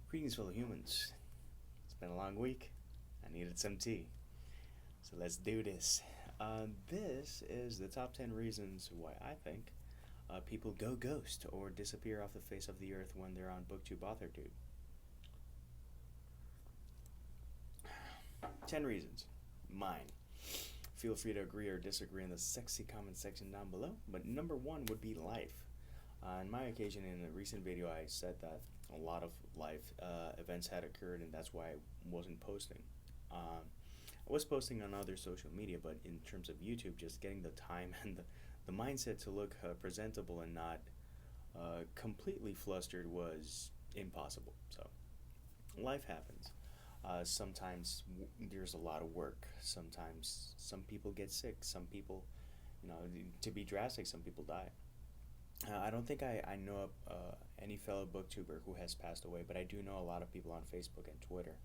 Greetings, fellow humans. It's been a long week. I needed some tea. So let's do this. This is the top 10 reasons why I think people go ghost or disappear off the face of the earth when they're on BookTube AuthorTube. 10 reasons. Mine. Feel free to agree or disagree in the sexy comment section down below. But number one would be life. On my occasion, in a recent video, I said that a lot of life events had occurred, and that's why I wasn't posting. I was posting on other social media, but in terms of YouTube, just getting the time and the mindset to look presentable and not completely flustered was impossible. So life happens. Sometimes there's a lot of work. Sometimes some people get sick. Some people, to be drastic, some people die. I don't think I know any fellow booktuber who has passed away, but I do know a lot of people on Facebook and Twitter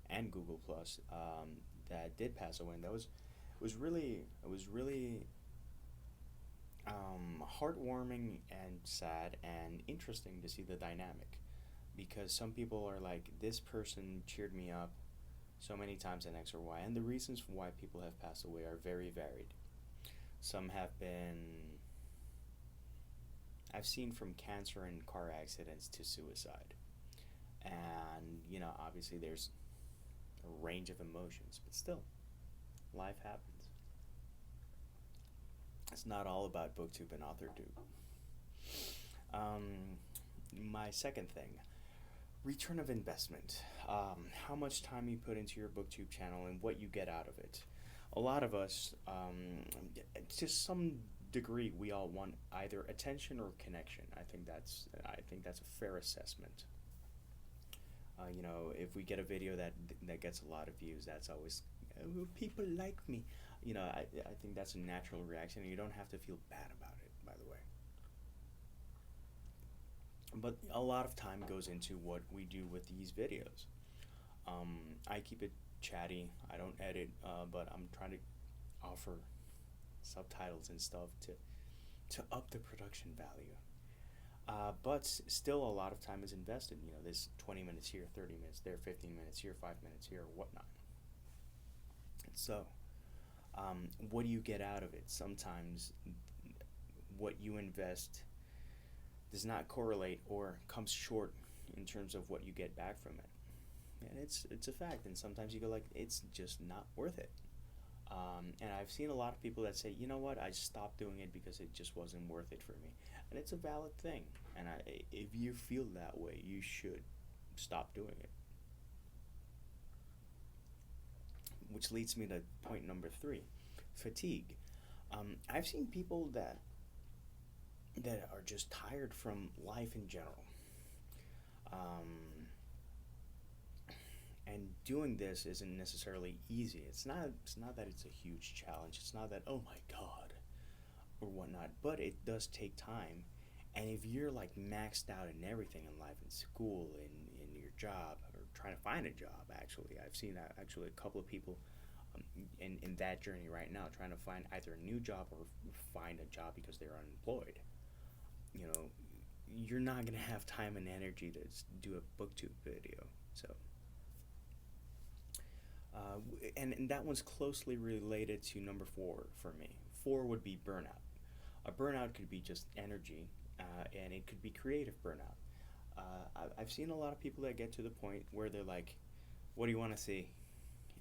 and Google Plus that did pass away, and that was really heartwarming and sad and interesting to see the dynamic, because some people are like, this person cheered me up so many times in X or Y, and the reasons why people have passed away are very varied. Some have been, I've seen from cancer and car accidents to suicide. And, obviously there's a range of emotions, but still, life happens. It's not all about BookTube and AuthorTube. My second thing, return of investment. How much time you put into your BookTube channel and what you get out of it. A lot of us, to some degree, we all want either attention or connection. I think that's a fair assessment. If we get a video that gets a lot of views, that's always, people like me. I think that's a natural reaction, and you don't have to feel bad about it, by the way. But a lot of time goes into what we do with these videos. I keep it chatty. I don't edit, but I'm trying to offer subtitles and stuff to up the production value. But still, a lot of time is invested. This 20 minutes here, 30 minutes there, 15 minutes here, 5 minutes here, whatnot. So, what do you get out of it? Sometimes what you invest does not correlate or comes short in terms of what you get back from it. And it's a fact. And sometimes you go like, it's just not worth it. And I've seen a lot of people that say, you know what, I stopped doing it because it just wasn't worth it for me. And it's a valid thing. And if you feel that way, you should stop doing it. Which leads me to point number 3, fatigue. I've seen people that are just tired from life in general. And doing this isn't necessarily easy. It's not that it's a huge challenge. It's not that, oh my God, or whatnot. But it does take time. And if you're like maxed out in everything in life, in school, in your job, or trying to find a job, actually, I've seen actually a couple of people in that journey right now, trying to find either a new job or find a job because they're unemployed. You're not gonna have time and energy to do a BookTube video. So. And that one's closely related to number 4 for me. 4 would be burnout. A burnout could be just energy, and it could be creative burnout. I've seen a lot of people that get to the point where they're like, what do you want to see?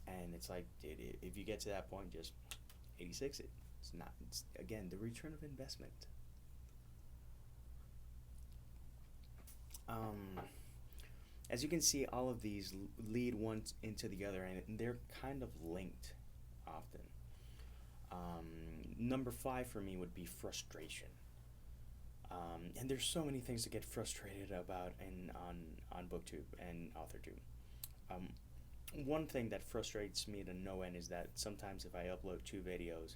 And it's like, if you get to that point, just 86 it. It's again, the return of investment. As you can see, all of these lead one into the other, and they're kind of linked often. Number 5 for me would be frustration. And there's so many things to get frustrated about on BookTube and AuthorTube. One thing that frustrates me to no end is that sometimes if I upload 2 videos,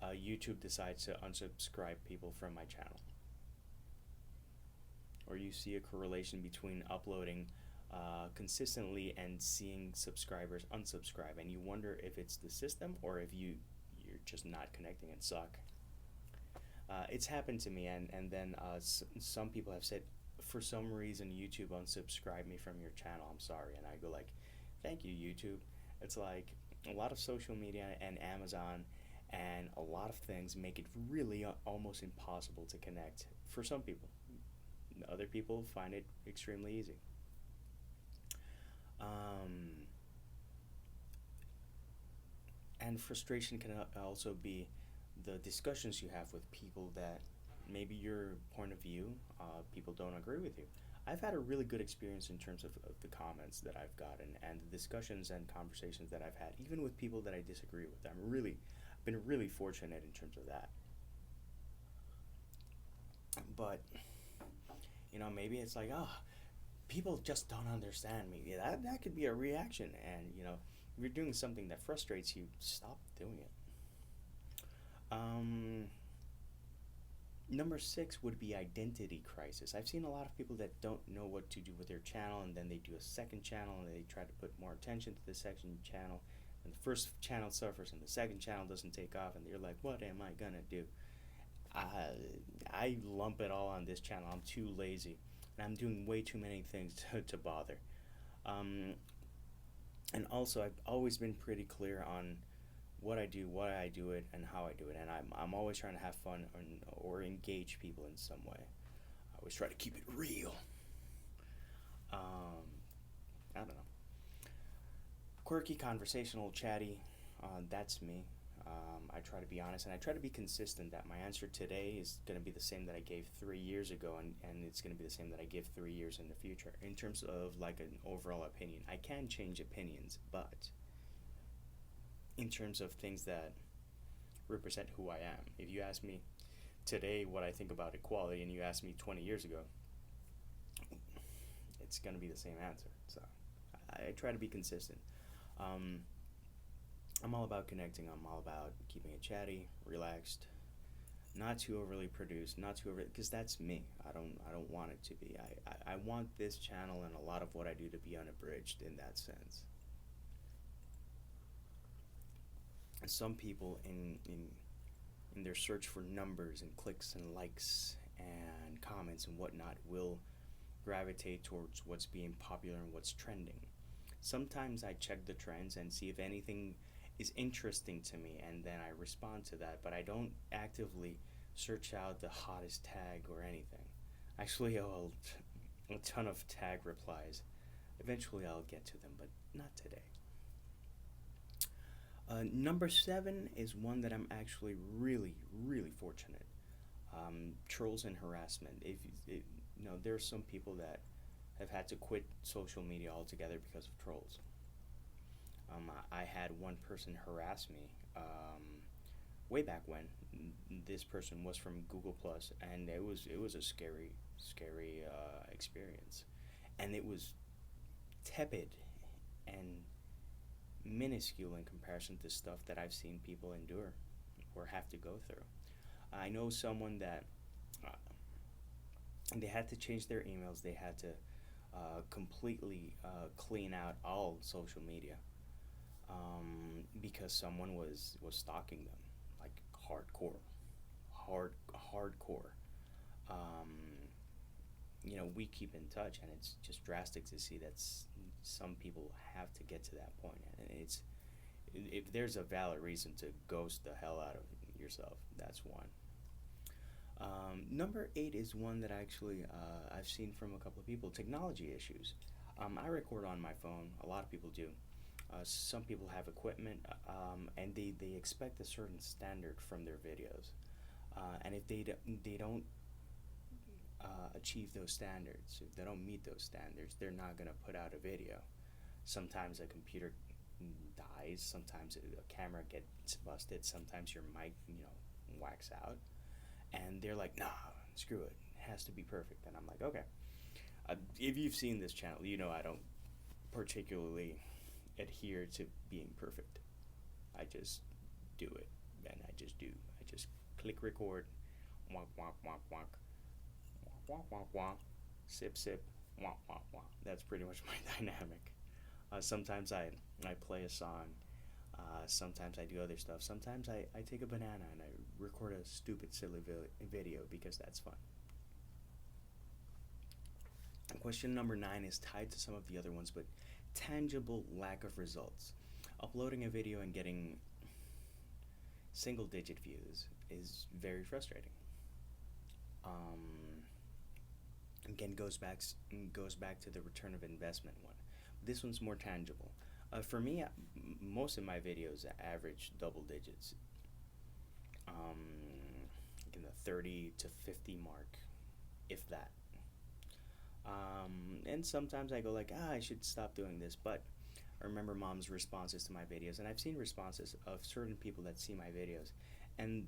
YouTube decides to unsubscribe people from my channel. Or you see a correlation between uploading consistently and seeing subscribers unsubscribe, and you wonder if it's the system or if you're just not connecting and suck. It's happened to me, and then some people have said, for some reason YouTube unsubscribed me from your channel, I'm sorry. And I go like, thank you, YouTube. It's like a lot of social media and Amazon and a lot of things make it really almost impossible to connect for some people. Other people find it extremely easy. And frustration can also be the discussions you have with people that maybe your point of view, people don't agree with you. I've had a really good experience in terms of the comments that I've gotten and the discussions and conversations that I've had, even with people that I disagree with. I've been really fortunate in terms of that. But, maybe it's like, people just don't understand me. Yeah, that could be a reaction. And, if you're doing something that frustrates you, stop doing it. Number 6 would be identity crisis. I've seen a lot of people that don't know what to do with their channel, and then they do a second channel and they try to put more attention to the second channel, and the first channel suffers and the second channel doesn't take off, and they're like, what am I gonna do? I lump it all on this channel. I'm too lazy and I'm doing way too many things to bother. And also, I've always been pretty clear on what I do, why I do it, and how I do it. And I'm always trying to have fun or engage people in some way. I always try to keep it real. I don't know. Quirky, conversational, chatty, that's me. I try to be honest, and I try to be consistent that my answer today is going to be the same that I gave 3 years ago, and it's going to be the same that I give 3 years in the future. In terms of like an overall opinion, I can change opinions, but in terms of things that represent who I am, if you ask me today what I think about equality and you ask me 20 years ago, it's going to be the same answer. So I try to be consistent. I'm all about connecting. I'm all about keeping it chatty, relaxed, not too overly produced, not too overly, because that's me. I don't want it to be. I want this channel and a lot of what I do to be unabridged in that sense. Some people in their search for numbers and clicks and likes and comments and whatnot will gravitate towards what's being popular and what's trending. Sometimes I check the trends and see if anything is interesting to me, and then I respond to that, but I don't actively search out the hottest tag or anything. Actually, I'll a ton of tag replies. Eventually I'll get to them, but not today. Number 7 is one that I'm actually really, really fortunate. Trolls and harassment. There are some people that have had to quit social media altogether because of trolls. I had one person harass me way back when. This person was from Google Plus, and it was a scary experience, and it was tepid and minuscule in comparison to stuff that I've seen people endure or have to go through. I know someone that they had to change their emails. They had to completely clean out all social media because someone was stalking them, like hardcore. We keep in touch, and it's just drastic to see that some people have to get to that point, and if there's a valid reason to ghost the hell out of yourself, that's one. Number 8 is one that actually I've seen from a couple of people. Technology issues. I record on my phone. A lot of people do. Some people have equipment, and they expect a certain standard from their videos, and if they don't achieve those standards, if they don't meet those standards, they're not going to put out a video. Sometimes a computer dies, sometimes a camera gets busted, sometimes your mic whacks out, and they're like, nah, screw it, it has to be perfect. And I'm like, okay. If you've seen this channel, I don't particularly adhere to being perfect. I just do it, and I just click record, wonk wonk wonk wonk, wonk wonk wonk, sip sip, wonk wonk wonk. That's pretty much my dynamic. Sometimes I play a song. Sometimes I do other stuff. Sometimes I take a banana and I record a stupid silly video because that's fun. Question number 9 is tied to some of the other ones, but tangible lack of results. Uploading a video and getting single-digit views is very frustrating. Again, goes back to the return of investment one. This one's more tangible. For me, most of my videos average double digits, in the 30 to 50 mark, if that. And sometimes I go like, I should stop doing this, but I remember Mom's responses to my videos, and I've seen responses of certain people that see my videos, and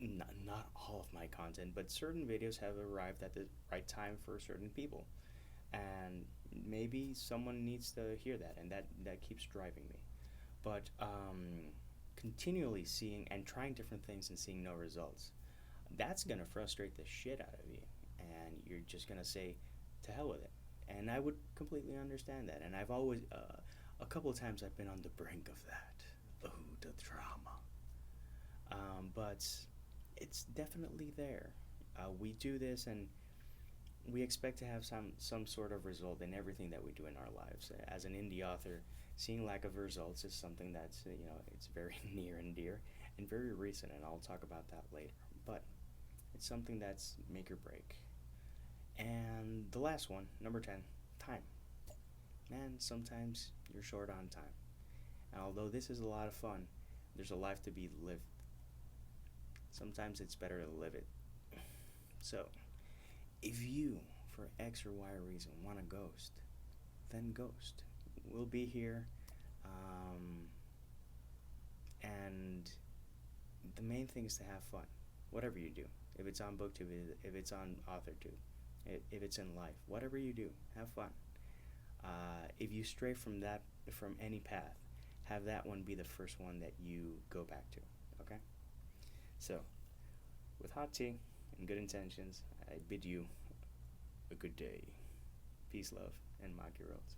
not all of my content, but certain videos have arrived at the right time for certain people, and maybe someone needs to hear that, and that keeps driving me. But continually seeing and trying different things and seeing no results, that's gonna frustrate the shit out of you, and you're just gonna say, to hell with it. And I would completely understand that, and I've always a couple of times I've been on the brink of that. Oh, the drama. But it's definitely there. We do this, and we expect to have some sort of result in everything that we do in our lives. As an indie author, seeing lack of results is something that's, it's very near and dear and very recent, and I'll talk about that later. But it's something that's make or break. And the last one, number 10, time. Man, sometimes you're short on time. And although this is a lot of fun, there's a life to be lived. Sometimes it's better to live it. So, if you, for X or Y reason, want to ghost, then ghost. We'll be here. And the main thing is to have fun, whatever you do. If it's on BookTube, if it's on AuthorTube, if it's in life, whatever you do, have fun. If you stray from any path, have that one be the first one that you go back to, okay? So, with hot tea and good intentions, I bid you a good day. Peace, love, and maki roads.